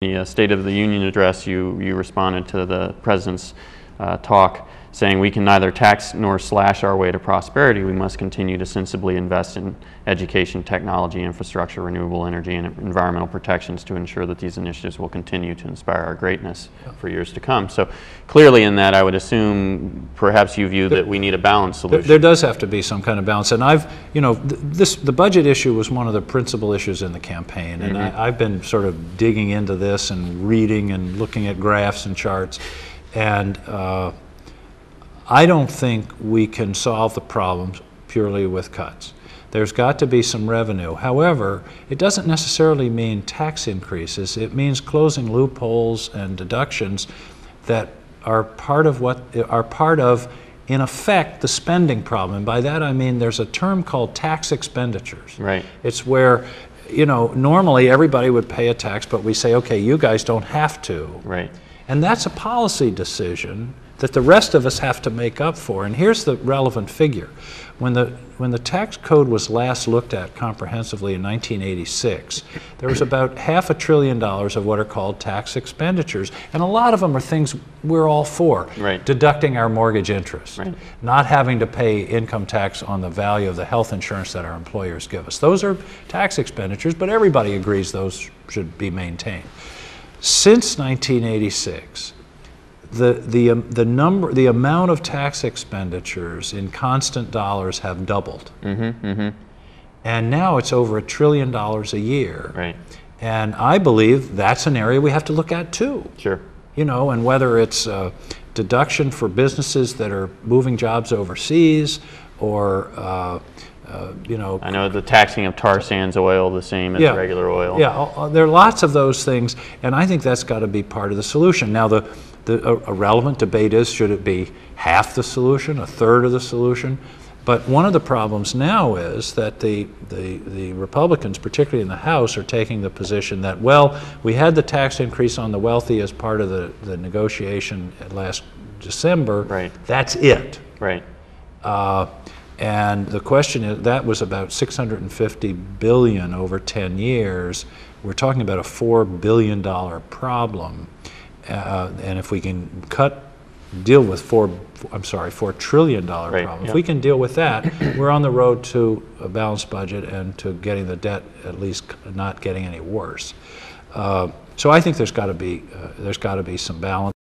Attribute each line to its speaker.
Speaker 1: The State of the Union address, you responded to the President's talk saying we can neither tax nor slash our way to prosperity. We must continue to sensibly invest in education, technology, infrastructure, renewable energy, and environmental protections to ensure that these initiatives will continue to inspire our greatness for years to come. So clearly in that, I would assume perhaps you view that we need a balanced solution.
Speaker 2: There does have to be some kind of balance. And the budget issue was one of the principal issues in the campaign. And I've been sort of digging into this and reading and looking at graphs and charts. And I don't think we can solve the problems purely with cuts. There's got to be some revenue. However, it doesn't necessarily mean tax increases. It means closing loopholes and deductions that are part of in effect, the spending problem. And by that I mean there's a term called tax expenditures.
Speaker 1: Right.
Speaker 2: It's where, normally everybody would pay a tax, but we say, okay, you guys don't have to.
Speaker 1: Right.
Speaker 2: And that's a policy decision that the rest of us have to make up for. And here's the relevant figure. When the tax code was last looked at comprehensively in 1986, there was about $500 billion of what are called tax expenditures. And a lot of them are things we're all for.
Speaker 1: Right.
Speaker 2: Deducting our mortgage interest,
Speaker 1: right.
Speaker 2: Not having to pay income tax on the value of the health insurance that our employers give us. Those are tax expenditures, but everybody agrees those should be maintained. Since 1986, the amount of tax expenditures in constant dollars have doubled, and now it's over $1 trillion a year.
Speaker 1: Right.
Speaker 2: And I believe that's an area we have to look at too.
Speaker 1: Sure.
Speaker 2: And whether it's deduction for businesses that are moving jobs overseas, or
Speaker 1: I know the taxing of tar sands oil the same as regular oil.
Speaker 2: Yeah, there are lots of those things, and I think that's got to be part of the solution. Now, a relevant debate is, should it be half the solution, a third of the solution? But one of the problems now is that the Republicans, particularly in the House, are taking the position that, well, we had the tax increase on the wealthy as part of the negotiation last December.
Speaker 1: Right.
Speaker 2: That's it.
Speaker 1: Right.
Speaker 2: And the question is, that was about $650 billion over 10 years. We're talking about a $4 billion problem. And if we can deal with $4 trillion problem.
Speaker 1: Right.
Speaker 2: If we can deal with that, we're on the road to a balanced budget and to getting the debt at least not getting any worse. So I think there's got to be some balance.